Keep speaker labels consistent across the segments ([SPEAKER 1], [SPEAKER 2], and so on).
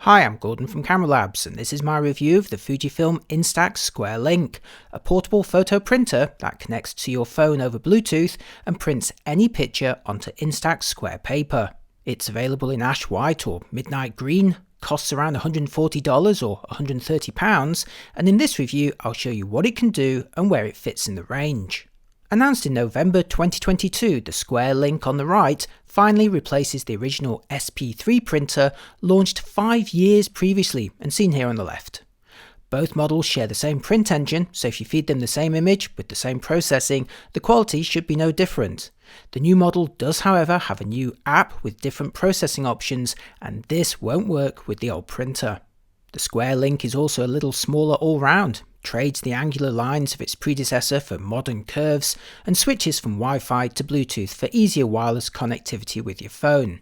[SPEAKER 1] Hi, I'm Gordon from Camera Labs, and this is my review of the Fujifilm Instax SQUARE Link, a portable photo printer that connects to your phone over Bluetooth and prints any picture onto Instax square paper. It's available in ash white or midnight green, costs around $140 or £130, and in this review I'll show you what it can do and where it fits in the range. Announced in November 2022, the SQUARE Link on the right finally replaces the original SP3 printer launched 5 years previously and seen here on the left. Both models share the same print engine, so if you feed them the same image with the same processing, the quality should be no different. The new model does however have a new app with different processing options, and this won't work with the old printer. The SQUARE Link is also a little smaller all round, trades the angular lines of its predecessor for modern curves, and switches from Wi-Fi to Bluetooth for easier wireless connectivity with your phone.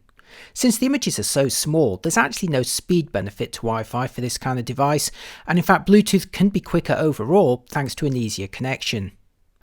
[SPEAKER 1] Since the images are so small, there's actually no speed benefit to Wi-Fi for this kind of device, and in fact Bluetooth can be quicker overall thanks to an easier connection.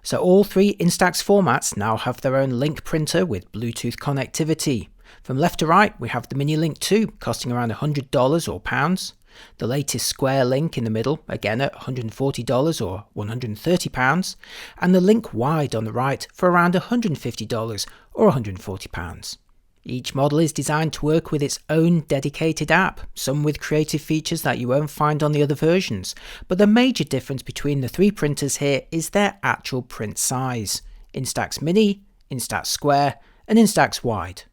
[SPEAKER 1] So all three Instax formats now have their own Link printer with Bluetooth connectivity. From left to right we have the Mini Link 2 costing around $100 or pounds. The latest SQUARE Link in the middle, again at $140 or £130, and the Link Wide on the right for around $150 or £140. Each model is designed to work with its own dedicated app, some with creative features that you won't find on the other versions, but the major difference between the three printers here is their actual print size: Instax Mini, Instax Square and Instax Wide.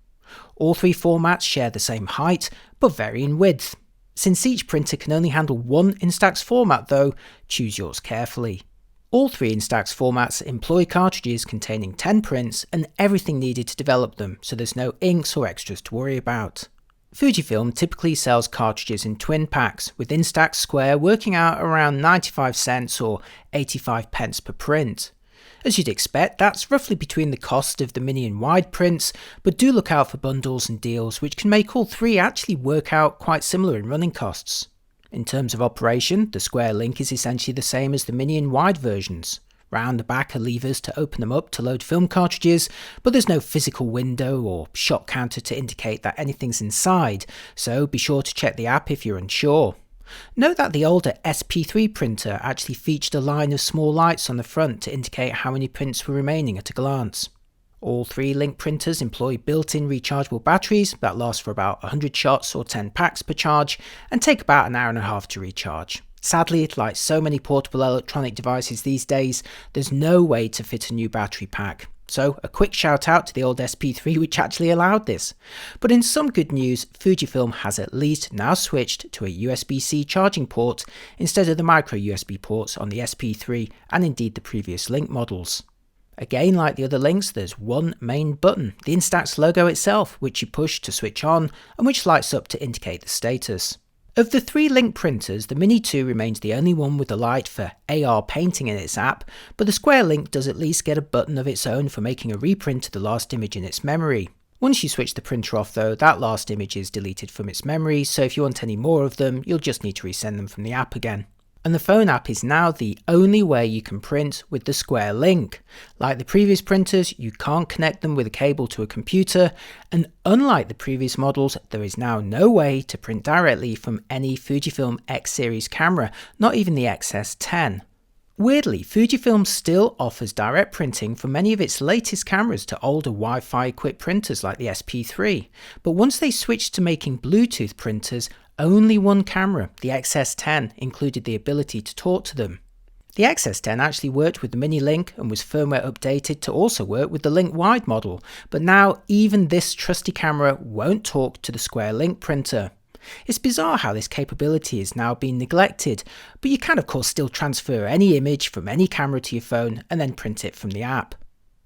[SPEAKER 1] All three formats share the same height, but vary in width. Since each printer can only handle one Instax format though, choose yours carefully. All three Instax formats employ cartridges containing 10 prints and everything needed to develop them, so there's no inks or extras to worry about. Fujifilm typically sells cartridges in twin packs, with Instax Square working out around 95 cents or 85 pence per print. As you'd expect, that's roughly between the cost of the Mini and Wide prints, but do look out for bundles and deals which can make all three actually work out quite similar in running costs. In terms of operation, the SQUARE Link is essentially the same as the Mini and Wide versions. Round the back are levers to open them up to load film cartridges, but there's no physical window or shot counter to indicate that anything's inside, so be sure to check the app if you're unsure. Note that the older SP3 printer actually featured a line of small lights on the front to indicate how many prints were remaining at a glance. All three Link printers employ built-in rechargeable batteries that last for about 100 shots or 10 packs per charge and take about an hour and a half to recharge. Sadly, like so many portable electronic devices these days, there's no way to fit a new battery pack. So a quick shout out to the old SP3 which actually allowed this. But in some good news, Fujifilm has at least now switched to a USB-C charging port instead of the micro USB ports on the SP3 and indeed the previous Link models. Again, like the other Links, there's one main button, the Instax logo itself, which you push to switch on and which lights up to indicate the status. Of the three Link printers, the Mini 2 remains the only one with the light for AR painting in its app, but the SQUARE Link does at least get a button of its own for making a reprint of the last image in its memory. Once you switch the printer off though, that last image is deleted from its memory, so if you want any more of them, you'll just need to resend them from the app again. And the phone app is now the only way you can print with the SQUARE Link. Like the previous printers, you can't connect them with a cable to a computer, and unlike the previous models, there is now no way to print directly from any Fujifilm X series camera, not even the XS10. Weirdly, Fujifilm still offers direct printing for many of its latest cameras to older Wi-Fi equipped printers like the SP3, but once they switched to making Bluetooth printers, only one camera, the XS10, included the ability to talk to them. The XS10 actually worked with the Mini Link and was firmware updated to also work with the Link Wide model, but now even this trusty camera won't talk to the SQUARE Link printer. It's bizarre how this capability is now being neglected, but you can of course still transfer any image from any camera to your phone and then print it from the app.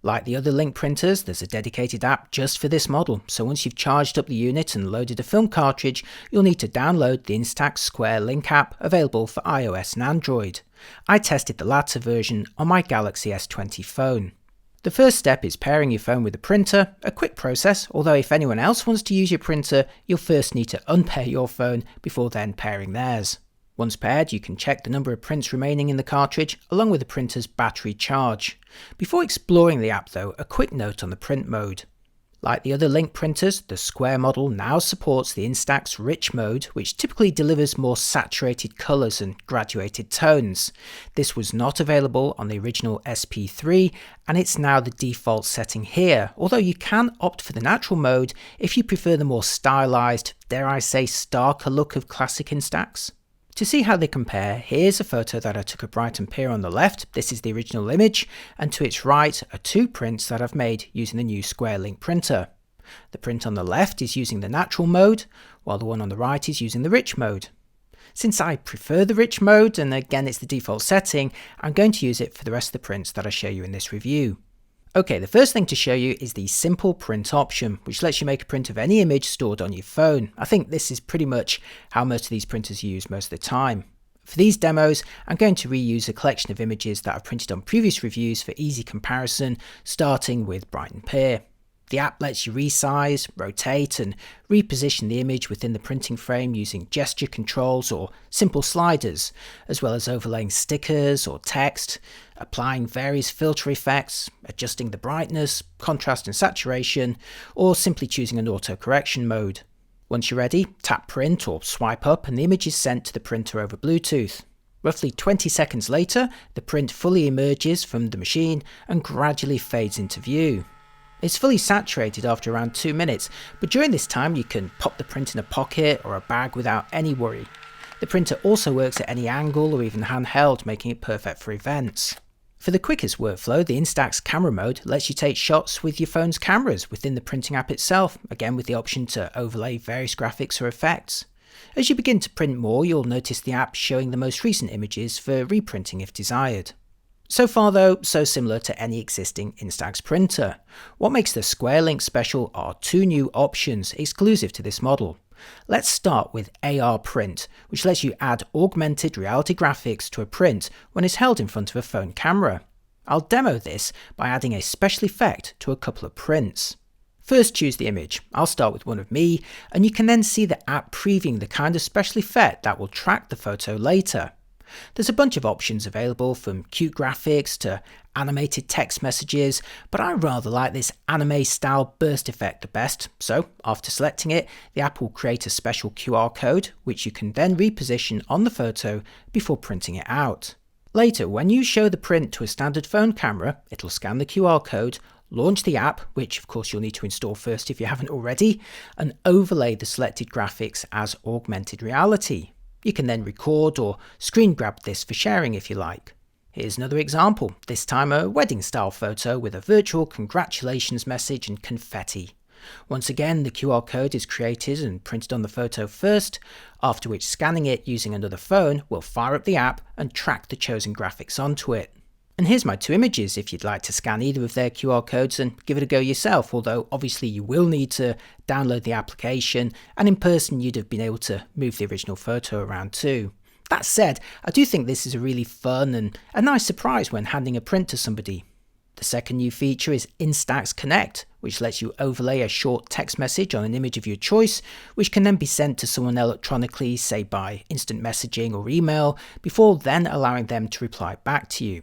[SPEAKER 1] Like the other Link printers, there's a dedicated app just for this model, so once you've charged up the unit and loaded a film cartridge, you'll need to download the Instax SQUARE Link app available for iOS and Android. I tested the latter version on my Galaxy S20 phone. The first step is pairing your phone with the printer, a quick process, although if anyone else wants to use your printer, you'll first need to unpair your phone before then pairing theirs. Once paired, you can check the number of prints remaining in the cartridge along with the printer's battery charge. Before exploring the app though, a quick note on the print mode. Like the other Link printers, the Square model now supports the Instax Rich mode, which typically delivers more saturated colours and graduated tones. This was not available on the original SP3, and it's now the default setting here, although you can opt for the natural mode if you prefer the more stylised, dare I say starker look of classic Instax. To see how they compare, here's a photo that I took of Brighton Pier on the left. This is the original image, and to its right are two prints that I've made using the new Square Link printer. The print on the left is using the natural mode, while the one on the right is using the rich mode. Since I prefer the rich mode, and again it's the default setting, I'm going to use it for the rest of the prints that I show you in this review. Okay, the first thing to show you is the simple print option, which lets you make a print of any image stored on your phone. I think this is pretty much how most of these printers use most of the time. For these demos, I'm going to reuse a collection of images that I've printed on previous reviews for easy comparison, starting with Brighton Pier. The app lets you resize, rotate and reposition the image within the printing frame using gesture controls or simple sliders, as well as overlaying stickers or text, applying various filter effects, adjusting the brightness, contrast and saturation, or simply choosing an auto correction mode. Once you're ready, tap print or swipe up and the image is sent to the printer over Bluetooth. Roughly 20 seconds later, the print fully emerges from the machine and gradually fades into view. It's fully saturated after around 2 minutes, but during this time you can pop the print in a pocket or a bag without any worry. The printer also works at any angle or even handheld, making it perfect for events. For the quickest workflow, the Instax camera mode lets you take shots with your phone's cameras within the printing app itself, again with the option to overlay various graphics or effects. As you begin to print more, you'll notice the app showing the most recent images for reprinting if desired. So far though, so similar to any existing Instax printer. What makes the Square Link special are two new options exclusive to this model. Let's start with AR Print, which lets you add augmented reality graphics to a print when it's held in front of a phone camera. I'll demo this by adding a special effect to a couple of prints. First choose the image. I'll start with one of me, and you can then see the app previewing the kind of special effect that will track the photo later. There's a bunch of options available, from cute graphics to animated text messages, but I rather like this anime style burst effect the best, so after selecting it, the app will create a special QR code which you can then reposition on the photo before printing it out. Later, when you show the print to a standard phone camera, it'll scan the QR code, launch the app, which of course you'll need to install first if you haven't already, and overlay the selected graphics as augmented reality. You can then record or screen grab this for sharing if you like. Here's another example, this time a wedding style photo with a virtual congratulations message and confetti. Once again, the QR code is created and printed on the photo first, after which scanning it using another phone will fire up the app and track the chosen graphics onto it. And here's my two images if you'd like to scan either of their QR codes and give it a go yourself, although obviously you will need to download the application, and in person you'd have been able to move the original photo around too. That said, I do think this is a really fun and a nice surprise when handing a print to somebody. The second new feature is Instax Connect, which lets you overlay a short text message on an image of your choice, which can then be sent to someone electronically, say by instant messaging or email, before then allowing them to reply back to you.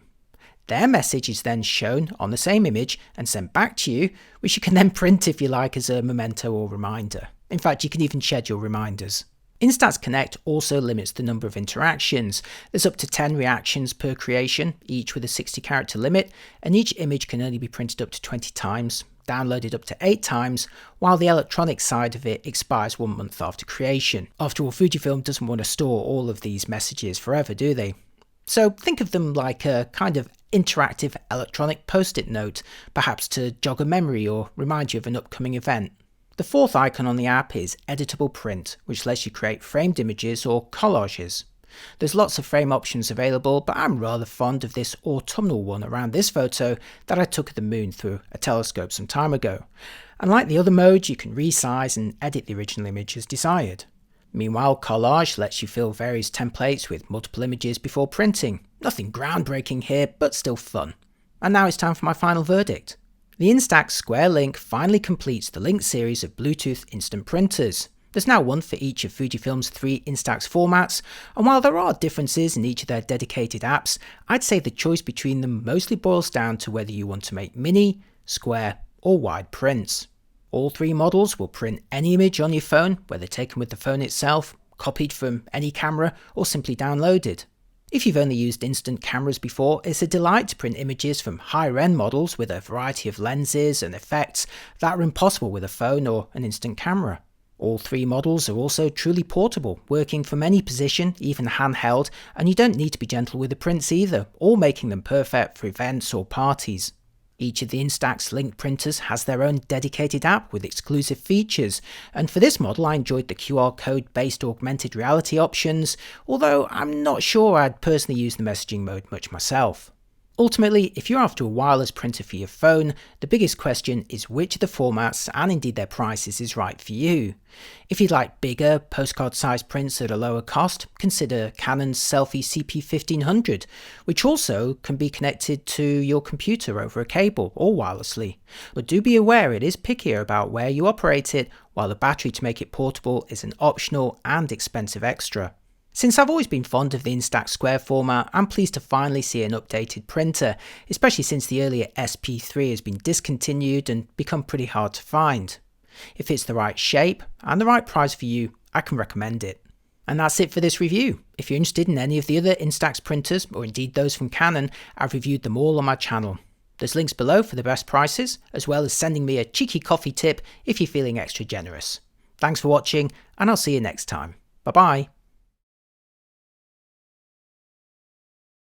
[SPEAKER 1] Their message is then shown on the same image and sent back to you, which you can then print if you like as a memento or reminder. In fact, you can even schedule reminders. Instax Connect also limits the number of interactions. There's up to 10 reactions per creation, each with a 60 character limit, and each image can only be printed up to 20 times, downloaded up to 8 times, while the electronic side of it expires 1 month after creation. After all, Fujifilm doesn't want to store all of these messages forever, do they? So think of them like a kind of interactive electronic post-it note, perhaps to jog a memory or remind you of an upcoming event. The fourth icon on the app is Editable Print, which lets you create framed images or collages. There's lots of frame options available, but I'm rather fond of this autumnal one around this photo that I took of the moon through a telescope some time ago. And like the other modes, you can resize and edit the original image as desired. Meanwhile, Collage lets you fill various templates with multiple images before printing. Nothing groundbreaking here, but still fun. And now it's time for my final verdict. The Instax Square Link finally completes the Link series of Bluetooth instant printers. There's now one for each of Fujifilm's 3 Instax formats, and while there are differences in each of their dedicated apps, I'd say the choice between them mostly boils down to whether you want to make mini, square, or wide prints. All three models will print any image on your phone, whether taken with the phone itself, copied from any camera, or simply downloaded. If you've only used instant cameras before, it's a delight to print images from higher-end models with a variety of lenses and effects that are impossible with a phone or an instant camera. All three models are also truly portable, working from any position, even handheld, and you don't need to be gentle with the prints either, all making them perfect for events or parties. Each of the Instax Link printers has their own dedicated app with exclusive features, and for this model I enjoyed the QR code based augmented reality options, although I'm not sure I'd personally use the messaging mode much myself. Ultimately, if you're after a wireless printer for your phone, the biggest question is which of the formats and indeed their prices is right for you. If you'd like bigger, postcard-sized prints at a lower cost, consider Canon's Selfie CP1500, which also can be connected to your computer over a cable or wirelessly. But do be aware it is pickier about where you operate it, while the battery to make it portable is an optional and expensive extra. Since I've always been fond of the Instax Square format, I'm pleased to finally see an updated printer, especially since the earlier SP3 has been discontinued and become pretty hard to find. If it's the right shape and the right price for you, I can recommend it. And that's it for this review. If you're interested in any of the other Instax printers, or indeed those from Canon, I've reviewed them all on my channel. There's links below for the best prices, as well as sending me a cheeky coffee tip if you're feeling extra generous. Thanks for watching, and I'll see you next time. Bye bye.